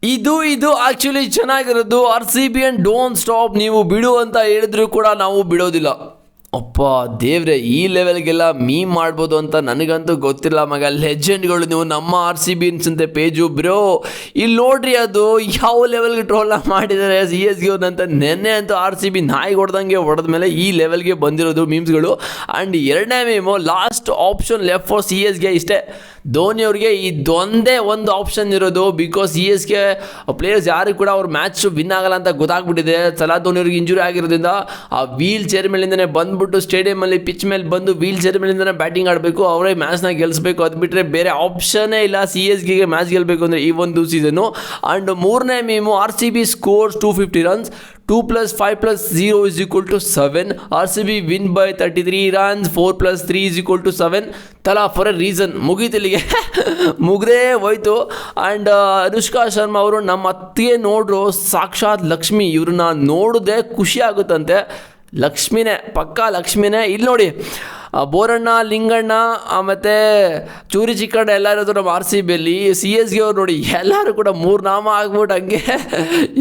ಇದು ಆಕ್ಚುಲಿ ಚೆನ್ನಾಗಿರೋದು. R C B and don't stop. ನೀವು ಬಿಡು ಅಂತ ಹೇಳಿದ್ರು ಕೂಡ ನಾವು ಬಿಡೋದಿಲ್ಲ. ಅಪ್ಪ ದೇವ್ರೆ, ಈ ಲೆವೆಲ್ಗೆಲ್ಲ ಮೀಮ್ ಮಾಡ್ಬೋದು ಅಂತ ನನಗಂತೂ ಗೊತ್ತಿಲ್ಲ ಮಗ. ಲೆಜೆಂಡ್ಗಳು ನೀವು. ನಮ್ಮ ಆರ್ ಸಿ ಬಿ ಅನ್ಸಂತೆ ಪೇಜು ಬ್ರೋ. ಇಲ್ಲಿ ನೋಡ್ರಿ, ಅದು ಯಾವ ಲೆವೆಲ್ಗೆ ಟ್ರೋಲ್ ಮಾಡಿದ್ದಾರೆ ಸಿ ಎಸ್ ಗೆ ಅಂತ. ನೆನ್ನೆ ಅಂತೂ ಆರ್ ಸಿ ಬಿ ನಾಯಿ ಹೊಡೆದಂಗೆ ಹೊಡೆದ ಮೇಲೆ ಈ ಲೆವೆಲ್ಗೆ ಬಂದಿರೋದು ಮೀಮ್ಸ್ಗಳು. ಆ್ಯಂಡ್ ಎರಡನೇ meme, last option left for C S K. ಇಷ್ಟೇ, ಧೋನಿಯವ್ರಿಗೆ ಇದೊಂದೇ ಒಂದು ಆಪ್ಷನ್ ಇರೋದು. Because C S K players ಯಾರು ಕೂಡ ಅವ್ರ ಮ್ಯಾಚ್ ವಿನ್ ಆಗಲ್ಲ ಅಂತ ಗೊತ್ತಾಗ್ಬಿಟ್ಟಿದೆ. ಸಲಾ ಧೋನಿಯವ್ರಿಗೆ ಇಂಜುರಿ ಆಗಿರೋದ್ರಿಂದ ಆ ವೀಲ್ ಚೇರ್ ಮೇಲಿಂದನೇ ಬಂದ್ಬಿಟ್ಟು ಸ್ಟೇಡಿಯಮಲ್ಲಿ ಪಿಚ್ ಮೇಲೆ ಬಂದು ವೀಲ್ ಚೇರ್ ಮೇಲಿಂದನೇ ಬ್ಯಾಟಿಂಗ್ ಆಡಬೇಕು. ಅವರೇ ಮ್ಯಾಚ್ನ ಗೆಲ್ಲಿಸಬೇಕು. ಅದು ಬಿಟ್ಟರೆ ಬೇರೆ ಆಪ್ಷನ್ನೇ ಇಲ್ಲ ಸಿ ಎಸ್ ಗೆ ಮ್ಯಾಚ್ ಗೆಲ್ಲಬೇಕು ಅಂದರೆ ಈ ಒಂದು ಸೀಸನು. ಆ್ಯಂಡ್ ಮೂರನೇ meme, R C B scores 250 runs. 2 + 5 + 0 = 7. RCB win by 33 runs. 4 + 3 = 7. ತಲಾ ಫಾರ್ ಎ ರೀಸನ್. ಮುಗೀತಿಲ್ಲಿಗೆ ಮುಗ್ದೇ ಹೋಯ್ತು. ಆ್ಯಂಡ್ ಅನುಷ್ಕಾ ಶರ್ಮಾ ಅವರು ನಮ್ಮ ಅತ್ತಿಗೆ ನೋಡ್ರು, ಸಾಕ್ಷಾತ್ ಲಕ್ಷ್ಮಿ. ಇವ್ರನ್ನ ನೋಡಿದ್ರೆ ಖುಷಿ ಆಗುತ್ತಂತೆ. ಲಕ್ಷ್ಮಿನೇ, ಪಕ್ಕಾ ಲಕ್ಷ್ಮಿನೇ. ಇಲ್ಲಿ ನೋಡಿ, ಬೋರಣ್ಣ, ಲಿಂಗಣ್ಣ ಮತ್ತು ಚೂರಿ ಚಿಕ್ಕಣ್ಣ ಎಲ್ಲ ಇರೋದು ನಮ್ಮ ಆರ್ ಸಿ ಬಿಯಲ್ಲಿ. ಸಿ ಎಸ್ ಗೆ ಅವ್ರು ನೋಡಿ ಎಲ್ಲರೂ ಕೂಡ 3 ನಾಮ ಆಗ್ಬಿಟ್ಟು ಹಂಗೆ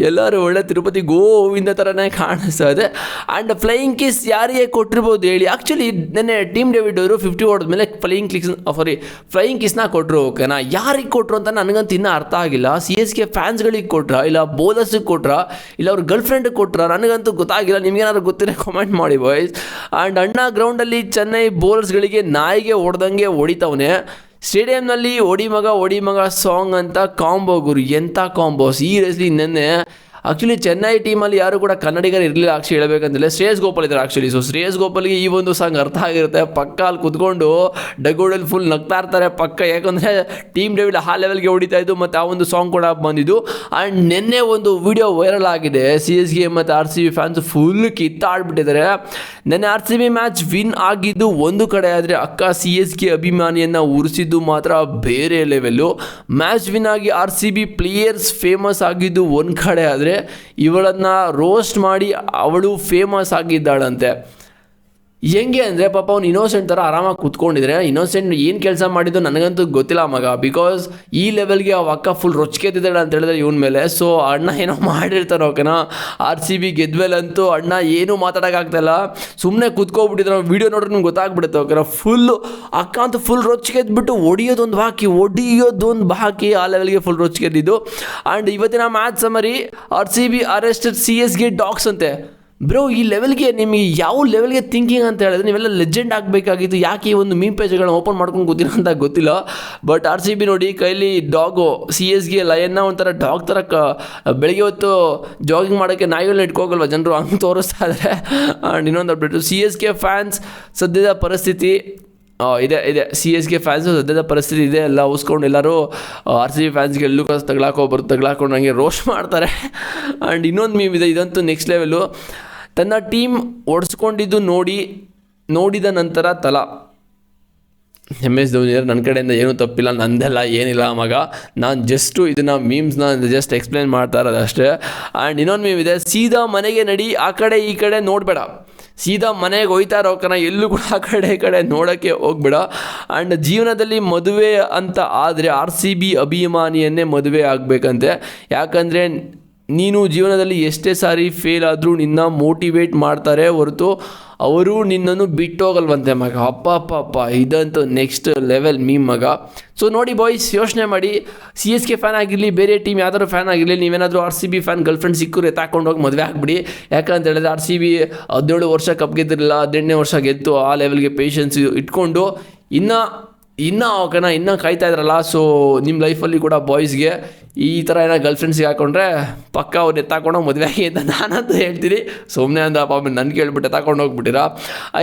ಎಲ್ಲರೂ ಒಳ್ಳೆ ತಿರುಪತಿ ಗೋವಿಂದ ಥರನೇ ಕಾಣಿಸ್ತಾ ಇದೆ. ಆ್ಯಂಡ್ ಫ್ಲೈಯಿಂಗ್ ಕಿಸ್ ಯಾರಿಗೆ ಕೊಟ್ಟಿರ್ಬೋದು ಹೇಳಿ? ಆ್ಯಕ್ಚುಲಿ ನೆನ್ನೆ ಟೀಮ್ ಡೇವಿಡ್ ಅವರು 50 ಹೊಡೆದ್ಮೇಲೆ ಫ್ಲೈಯಿಂಗ್ ಕಿಸ್ನ ಕೊಟ್ಟರು. ಓಕೆನಾ, ಯಾರಿಗೆ ಕೊಟ್ಟರು ಅಂತ ನನಗಂತೂ ಇನ್ನೂ ಅರ್ಥ ಆಗಿಲ್ಲ. ಸಿ ಎಸ್ ಗೆ ಫ್ಯಾನ್ಸ್ಗಳಿಗೆ ಕೊಟ್ರಾ, ಇಲ್ಲ ಬೌಲರ್ಸಿಗೆ ಕೊಟ್ರಾ, ಇಲ್ಲ ಅವ್ರ ಗರ್ಲ್ ಫ್ರೆಂಡ್ಗೆ ಕೊಟ್ರಾ? ನನಗಂತೂ ಗೊತ್ತಾಗಿಲ್ಲ. ನಿಮ್ಗೇನಾದ್ರು ಗೊತ್ತಿರೋ ಕಾಮೆಂಟ್ ಮಾಡಿ ಬಾಯ್ಸ್. ಆ್ಯಂಡ್ ಅಣ್ಣ ಗ್ರೌಂಡಲ್ಲಿ ಚೆನ್ನೈ ಬೌಲರ್ಸ್ಗಳಿಗೆ ನಾಯಿಗೆ ಹೊಡೆದಂಗೆ ಹೊಡಿತವನೆ. ಸ್ಟೇಡಿಯಂನಲ್ಲಿ ಒಡಿ ಮಗ ಸಾಂಗ್ ಅಂತ ಕಾಂಬೋ ಗುರು. ಎಂಥ ಕಾಂಬೋ ಸೀರಿಯಸ್ಲಿ. ನೆನ್ನೆ ಆ್ಯಕ್ಚುಲಿ ಚೆನ್ನೈ ಟೀಮಲ್ಲಿ ಯಾರು ಕೂಡ ಕನ್ನಡಿಗರು ಇರಲಿಲ್ಲ ಆ್ಯಕ್ಚುಲಿ ಹೇಳಬೇಕಂತಲೇ. ಶ್ರೇಯಸ್ ಗೋಪಾಲ್ ಇದ್ದಾರೆ ಆ್ಯಕ್ಚುಲಿ. ಸೊ ಶ್ರೇಯಸ್ ಗೋಪಾಲ್ಗೆ ಈ ಒಂದು ಸಾಂಗ್ ಅರ್ಥ ಆಗಿರುತ್ತೆ. ಪಕ್ಕ ಅಲ್ಲಿ ಕುತ್ಕೊಂಡು ಡಗೋಡಲ್ಲಿ ಫುಲ್ ನಗ್ತಾ ಇರ್ತಾರೆ ಪಕ್ಕ. ಯಾಕಂದರೆ ಟೀಮ್ ಡೇವಿಡ್ ಆ ಲೆವೆಲ್ಗೆ ಹೊಡಿತಾ ಇದ್ದು ಮತ್ತು ಆ ಒಂದು ಸಾಂಗ್ ಕೂಡ ಬಂದಿದ್ದು. ಆ್ಯಂಡ್ ನಿನ್ನೆ ಒಂದು ವಿಡಿಯೋ ವೈರಲ್ ಆಗಿದೆ. ಸಿ ಎಸ್ ಗೆ ಮತ್ತು R C B fans full ಕಿತ್ತಾಡ್ಬಿಟ್ಟಿದ್ದಾರೆ. ನೆನ್ನೆ R C B match win ಆಗಿದ್ದು ಒಂದು ಕಡೆ ಆದರೆ, ಅಕ್ಕ ಸಿ ಎಸ್ ಗೆ ಅಭಿಮಾನಿಯನ್ನು ಉರಿಸಿದ್ದು ಮಾತ್ರ ಬೇರೆ ಲೆವೆಲ್ಲು. ಮ್ಯಾಚ್ ವಿನ್ ಆಗಿ R C B players famous ಆಗಿದ್ದು ಒಂದು ಕಡೆ ಆದರೆ, ಇವಳನ್ನು ರೋಸ್ಟ್ ಮಾಡಿ ಅವಳು ಫೇಮಸ್ ಆಗಿದ್ದಾಳಂತೆ. ಹೆಂಗೆ ಅಂದರೆ ಪಾಪ ಅವ್ನು ಇನ್ನೋಸೆಂಟ್ ಥರ ಆರಾಮಾಗಿ ಕೂತ್ಕೊಂಡಿದ್ರೆ, ಇನ್ನೋಸೆಂಟ್ ಏನು ಕೆಲಸ ಮಾಡಿದ್ದು ನನಗಂತೂ ಗೊತ್ತಿಲ್ಲ ಮಗ. ಬಿಕಾಸ್ ಈ ಲೆವೆಲ್ಗೆ ಅವ ಅಕ್ಕ ಫುಲ್ ರೊಚ್ಕೆತ್ತಿದ್ದಾಳೆ ಅಂತ ಹೇಳಿದ್ರೆ ಇವನ ಮೇಲೆ. ಸೊ ಅಣ್ಣ ಏನೋ ಮಾಡಿರ್ತಾನೆ. ಓಕೆನಾ, ಆರ್ ಸಿ ಬಿ ಗೆದ್ಮೇಲಂತೂ ಅಣ್ಣ ಏನೂ ಮಾತಾಡೋಕ್ಕಾಗ್ತಾಯಿಲ್ಲ, ಸುಮ್ಮನೆ ಕೂತ್ಕೊಬಿಟ್ಟಿದ್ರೆ. ವೀಡಿಯೋ ನೋಡ್ರೆ ನಿಮ್ಗೆ ಗೊತ್ತಾಗ್ಬಿಡುತ್ತೆ. ಓಕೆನಾ, ಫುಲ್ಲು ಅಕ್ಕ ಅಂತೂ ಫುಲ್ ರೊಚ್ಕೆದ್ಬಿಟ್ಟು ಹೊಡಿಯೋದೊಂದು ಬಾಕಿ ಆ ಲೆವೆಲ್ಗೆ ಫುಲ್ ರೊಚ್ಕೆದ್ದಿದ್ದು. ಆ್ಯಂಡ್ ಇವತ್ತಿನ match summary, R C B arrested C S ಗೆ ಡಾಗ್ಸ್ ಅಂತೆ. ಬ್ರೋ, ಈ ಲೆವೆಲ್ಗೆ ನಿಮಗೆ ಯಾವ ಲೆವೆಲ್ಗೆ ಥಿಂಕಿಂಗ್ ಅಂತ ಹೇಳಿದ್ರೆ ನೀವೆಲ್ಲ ಲೆಜೆಂಡ್ ಆಗಬೇಕಾಗಿತ್ತು. ಯಾಕೆ ಈ ಒಂದು ಮೀಮ್ ಪೇಜ್ಗಳನ್ನ ಓಪನ್ ಮಾಡ್ಕೊಂಡು ಕೂತಿರೋ ಅಂತ ಗೊತ್ತಿಲ್ಲ. ಬಟ್ ಆರ್ ಸಿ ಬಿ ನೋಡಿ, ಕೈಲಿ ಡಾಗು, ಸಿ ಎಸ್ ಗೆ ಲಯನ್ನ ಒಂಥರ ಡಾಗ್ ಥರ ಬೆಳಗ್ಗೆ ಹೊತ್ತು ಜಾಗಿಂಗ್ ಮಾಡೋಕ್ಕೆ ನಾಯಿಗಳನ್ನ ಇಟ್ಕೋಗಲ್ವ ಜನರು, ಹಂಗೆ ತೋರಿಸ್ತಾ ಇದ್ದಾರೆ. ಆ್ಯಂಡ್ ಇನ್ನೊಂದು update, C S K fans ಸದ್ಯದ ಪರಿಸ್ಥಿತಿ ಇದೆ. ಸಿ ಎಸ್ ಗೆ ಫ್ಯಾನ್ಸು ಸದ್ಯದ ಪರಿಸ್ಥಿತಿ ಇದೆ. ಎಲ್ಲ ಉಸ್ಕೊಂಡು ಎಲ್ಲರೂ ಆರ್ ಸಿ ಬಿ ಫ್ಯಾನ್ಸ್ಗೆ ಎಲ್ಲೂ ತಗ್ಲಾಕೊಂಡು ಹಂಗೆ ರೋಸ್ಟ್ ಮಾಡ್ತಾರೆ. ಆ್ಯಂಡ್ ಇನ್ನೊಂದು ಮೀಮ್ ಇದೆ, ಇದಂತೂ ನೆಕ್ಸ್ಟ್ ಲೆವೆಲು. ತನ್ನ ಟೀಮ್ ಓಡಿಸ್ಕೊಂಡಿದ್ದು ನೋಡಿದ ನಂತರ MS ಧೋನಿ ನನ್ನ ಕಡೆಯಿಂದ ಏನೂ ತಪ್ಪಿಲ್ಲ, ನಂದೆಲ್ಲ ಏನಿಲ್ಲ ಮಗ. ನಾನು ಜಸ್ಟು ಇದನ್ನು ಮೀಮ್ಸ್ನ ಜಸ್ಟ್ ಎಕ್ಸ್ಪ್ಲೇನ್ ಮಾಡ್ತಾ ಇರೋದು ಅಷ್ಟೇ. ಆ್ಯಂಡ್ ಇನ್ನೊಂದು ಮೀಮ್ ಇದೆ, ಸೀದಾ ಮನೆಗೆ ನಡಿ, ಆ ಕಡೆ ಈ ಕಡೆ ನೋಡಬೇಡ. ಸೀದಾ ಮನೆಗೆ ಹೋಯ್ತಾ ಇರೋಕನ, ಎಲ್ಲೂ ಕೂಡ ಆ ಕಡೆ ಈ ಕಡೆ ನೋಡೋಕ್ಕೆ ಹೋಗ್ಬೇಡ. ಆ್ಯಂಡ್ ಜೀವನದಲ್ಲಿ ಮದುವೆ ಅಂತ ಆದರೆ ಆರ್ ಸಿ ಬಿ ಅಭಿಮಾನಿಯನ್ನೇ ಮದುವೆ ಆಗಬೇಕಂತೆ. ಯಾಕಂದರೆ ನೀನು ಜೀವನದಲ್ಲಿ ಎಷ್ಟೇ ಸಾರಿ ಫೇಲ್ ಆದರೂ ನಿನ್ನ ಮೋಟಿವೇಟ್ ಮಾಡ್ತಾರೆ ಹೊರತು ಅವರು ನಿನ್ನನ್ನು ಬಿಟ್ಟೋಗಲ್ವಂತೆ ಮಗ. ಅಪ್ಪ ಇದಂತೂ ನೆಕ್ಸ್ಟ್ ಲೆವೆಲ್ ಮೀಮ್ ಮಗ. ಸೊ ನೋಡಿ ಬಾಯ್ಸ್, ಯೋಚನೆ ಮಾಡಿ, ಸಿ ಎಸ್ ಕೆ ಫ್ಯಾನ್ ಆಗಿರಲಿ, ಬೇರೆ ಟೀಮ್ ಯಾವ್ದಾದ್ರು ಫ್ಯಾನ್ ಆಗಿರಲಿ, ನೀವೇನಾದರೂ R C B fan girlfriend ಸಿಕ್ಕರು ಎತ್ತಾಕೊಂಡೋಗಿ ಮದುವೆ ಆಗಿಬಿಡಿ. ಯಾಕಂತ ಹೇಳಿದ್ರೆ ಆರ್ ಸಿ ಬಿ 17 ವರ್ಷ ಕಪ್ ಗೆದ್ದಿರಲಿಲ್ಲ, 18ನೇ ವರ್ಷ ಗೆದ್ದು ಆ ಲೆವೆಲ್ಗೆ ಪೇಷನ್ಸ್ ಇಟ್ಕೊಂಡು ಇನ್ನೂ ಕಾಯ್ತಾ ಇದ್ರಲ್ಲ. ಸೊ ನಿಮ್ಮ ಲೈಫಲ್ಲಿ ಕೂಡ ಬಾಯ್ಸ್ಗೆ ಈ ಥರ ಏನೋ ಗರ್ಲ್ ಫ್ರೆಂಡ್ಸ್ಗೆ ಹಾಕೊಂಡ್ರೆ ಪಕ್ಕ ಅವ್ರು ಎತ್ತಾಕೊಂಡೋಗಿ ಮದುವೆ ಆಗಿ ಅಂತ ನಾನಂತೂ ಹೇಳ್ತೀನಿ. ಸುಮ್ಮನೆ ಅಂದ ಪಾಪ ನನ್ನ ಕೇಳ್ಬಿಟ್ಟು ಎತ್ತಾಕೊಂಡು ಹೋಗ್ಬಿಟ್ಟಿರಾ.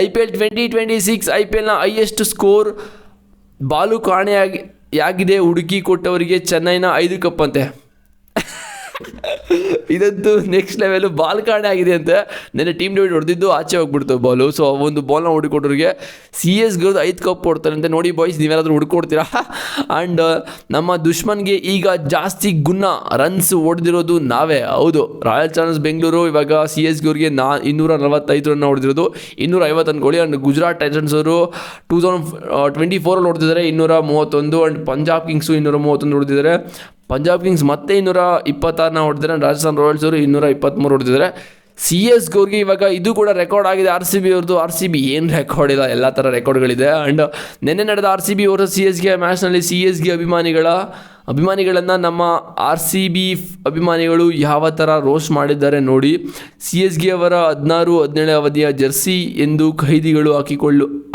IPL 2026 IPLನ ಹೈಯೆಸ್ಟ್ ಸ್ಕೋರ್ ಬಾಲು ಕಾಣೆಯಾಗಿದೆ. ಹುಡುಕಿ ಕೊಟ್ಟವರಿಗೆ ಚೆನ್ನೈನ 5 ಕಪ್ ಅಂತೆ. ಇದಂತೂ ನೆಕ್ಸ್ಟ್ ಲೆವೆಲು. ಬಾಲ್ ಕಾಣೆ ಆಗಿದೆ ಅಂತೆ. ನೆನ್ನೆ ಟೀಮ್ ಡೇವಿಡ್ ಹೊಡೆದಿದ್ದು ಆಚೆ ಹೋಗ್ಬಿಡ್ತು ಬಾಲು. ಸೊ ಒಂದು ಬಾಲ್ನ ಹುಡುಕೊಟ್ಟವ್ರಿಗೆ ಸಿ ಎಸ್ ಗೆ 5 ಕಪ್ ಕೊಡ್ತಾರಂತೆ. ನೋಡಿ ಬಾಯ್ಸ್, ನೀವೇನಾದರೂ ಹುಡುಕೊಡ್ತೀರಾ? ಆ್ಯಂಡ್ ನಮ್ಮ ದುಶ್ಮನ್ಗೆ ಈಗ ಜಾಸ್ತಿ ರನ್ಸ್ ಹೊಡೆದಿರೋದು ನಾವೇ. ಹೌದು, ರಾಯಲ್ ಚಾಲೆಂಜರ್ಸ್ ಬೆಂಗಳೂರು ಇವಾಗ ಸಿ ಎಸ್ ಗೆ ಅವ್ರಿಗೆ 245 ರನ್ ಹೊಡೆದಿರೋದು, 250 ಅನ್ಕೊಳ್ಳಿ. ಆ್ಯಂಡ್ ಗುಜರಾತ್ ಟೈಟನ್ಸ್ ಅವರು 2024 ಹೊಡೆದಿದ್ದಾರೆ 231. ಆ್ಯಂಡ್ ಪಂಜಾಬ್ ಕಿಂಗ್ಸು 231 ಹೊಡೆದಿದ್ದಾರೆ. ಪಂಜಾಬ್ ಕಿಂಗ್ಸ್ ಮತ್ತೆ 226 ಹೊಡೆದಿದ್ದಾರೆ, ರಾಜಸ್ಥಾನ್ ರಾಯಲ್ಸ್ ಅವರು 223 ಹೊಡೆದಿದ್ದಾರೆ. ಸಿ ಎಸ್ ಗೆ ಅವ್ರಿಗೆ ಇವಾಗ ಇದು ಕೂಡ ರೆಕಾರ್ಡ್ ಆಗಿದೆ ಆರ್ ಸಿ ಬಿ ಅವ್ರದ್ದು. ಆರ್ ಸಿ ಬಿ ಏನು ರೆಕಾರ್ಡ್ ಇಲ್ಲ, ಎಲ್ಲ ಥರ ರೆಕಾರ್ಡ್ಗಳಿದೆ. ಆ್ಯಂಡ್ ನಿನ್ನೆ ನಡೆದ ಆರ್ ಸಿ ಬಿ ಅವರ ಸಿ ಎಸ್ ಗೆ ಮ್ಯಾಚ್ನಲ್ಲಿ ಸಿ ಎಸ್ ಗೆ ಅಭಿಮಾನಿಗಳನ್ನು ನಮ್ಮ ಆರ್ ಸಿ ಬಿ ಅಭಿಮಾನಿಗಳು ಯಾವ ಥರ ರೋಸ್ಟ್ ಮಾಡಿದ್ದಾರೆ ನೋಡಿ. ಸಿ ಎಸ್ ಗೆ ಅವರ 16-17 ಅವಧಿಯ ಜರ್ಸಿ ಎಂದು ಖೈದಿಗಳು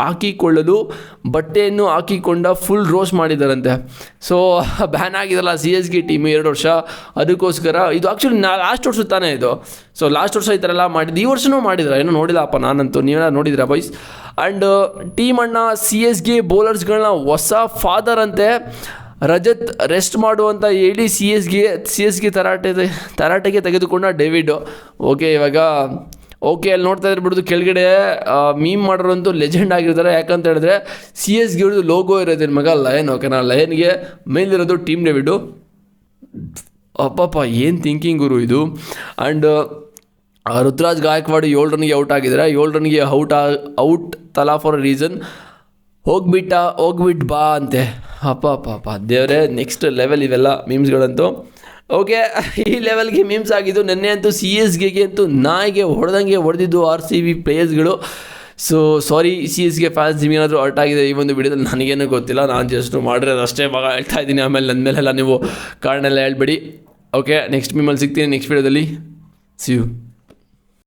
ಹಾಕಿಕೊಳ್ಳಲು ಬಟ್ಟೆಯನ್ನು ಹಾಕಿಕೊಂಡ ಫುಲ್ ರೋಸ್ಟ್ ಮಾಡಿದ್ದಾರಂತೆ. ಸೊ ಬ್ಯಾನ್ ಆಗಿದಲ್ಲ ಸಿ ಎಸ್ ಗೆ ಟೀಮು 2 ವರ್ಷ, ಅದಕ್ಕೋಸ್ಕರ ಇದು ಆ್ಯಕ್ಚುಲಿ ಲಾಸ್ಟ್ ವರ್ಷ ತಾನೇ ಇದು. ಸೊ ಲಾಸ್ಟ್ ವರ್ಷ ಈ ಥರ ಎಲ್ಲ ಮಾಡಿದ್ದು, ಈ ವರ್ಷವೂ ಮಾಡಿದ್ರೆ ಏನೋ ನೋಡಿಲ್ಲಪ್ಪ ನಾನಂತೂ, ನೀವೆಲ್ಲ ನೋಡಿದ್ರಾ ಬಾಯ್ಸ್. ಆ್ಯಂಡ್ ಟೀಮ್ ಅಣ್ಣ ಸಿ ಎಸ್ ಗೆ ಬೌಲರ್ಸ್ಗಳನ್ನ ಹೊಸ ಫಾದರ್ ಅಂತೆ ರಜತ್ ರೆಸ್ಟ್ ಮಾಡುವಂತ ಹೇಳಿ ಸಿ ಎಸ್ ಗೆ ತರಾಟೆಗೆ ತೆಗೆದುಕೊಂಡ ಡೇವಿಡ್. ಓಕೆ ಇವಾಗ ಅಲ್ಲಿ ನೋಡ್ತಾ ಇರ್ಬಿಡ್ದು ಕೆಳಗಡೆ ಮೀಮ್ ಮಾಡೋರಂತೂ ಲೆಜೆಂಡ್ ಆಗಿರ್ತಾರೆ. ಯಾಕಂತ ಹೇಳಿದ್ರೆ ಸಿ ಎಸ್ ಗೆ ಅವ್ರದ್ದು ಲೋಗೋ ಇರೋದು ಮಗ ಲಯನ್. ಓಕೆನಾ, ಲಯನ್ಗೆ ಮೇಲಿರೋದು ಟೀಮ್ ಡೇವಿಡು. ಅಪ್ಪಪ್ಪ ಏನು ಥಿಂಕಿಂಗ್ ಗುರು ಇದು. ಆ್ಯಂಡ್ ರುತುರಾಜ್ ಗಾಯಕ್ವಾಡ್ 7 ರನ್ಗೆ ಔಟ್ ಆಗಿದ್ದಾರೆ. 7 ರನ್ಗೆ ಔಟ್ ತಲಾ ಫಾರ್ ರೀಸನ್ ಹೋಗ್ಬಿಟ್ಟು ಬಾ ಅಂತೆ. ಅಪ್ಪ ದೇವರೇ, ನೆಕ್ಸ್ಟ್ ಲೆವೆಲ್ ಇವೆಲ್ಲ ಮೀಮ್ಸ್ಗಳಂತೂ. ಓಕೆ, ಈ ಲೆವೆಲ್ಗೆ ಮೀಮ್ಸ್ ಆಗಿದ್ದು. ನೆನ್ನೆ ಅಂತೂ ಸಿ ಎಸ್ ಗೆ ಅಂತೂ ನಾಯಿಗೆ ಹೊಡೆದಿದ್ದು ಆರ್ ಸಿ ಬಿ ಪ್ಲೇಯರ್ಸ್ಗಳು. So sorry C S K fans, ನಿಮಗೇನಾದರೂ ಅರ್ಟ್ ಆಗಿದೆ ಈ ಒಂದು ವಿಡಿಯೋದಲ್ಲಿ ನನಗೇನೂ ಗೊತ್ತಿಲ್ಲ, ನಾನು ಜಸ್ಟ್ ಮಾಡಿರೋದು ಅಷ್ಟೇ ಮಗ ಹೇಳ್ತಾ ಇದ್ದೀನಿ. ಆಮೇಲೆ ನನ್ನ ಮೇಲೆಲ್ಲ ನೀವು ಕಾರಣ ಎಲ್ಲ ಹೇಳ್ಬೇಡಿ. ಓಕೆ, ನೆಕ್ಸ್ಟ್ ಮೀಮಲ್ಲಿ ಸಿಗ್ತೀನಿ ನೆಕ್ಸ್ಟ್ ವಿಡಿಯೋದಲ್ಲಿ. See you.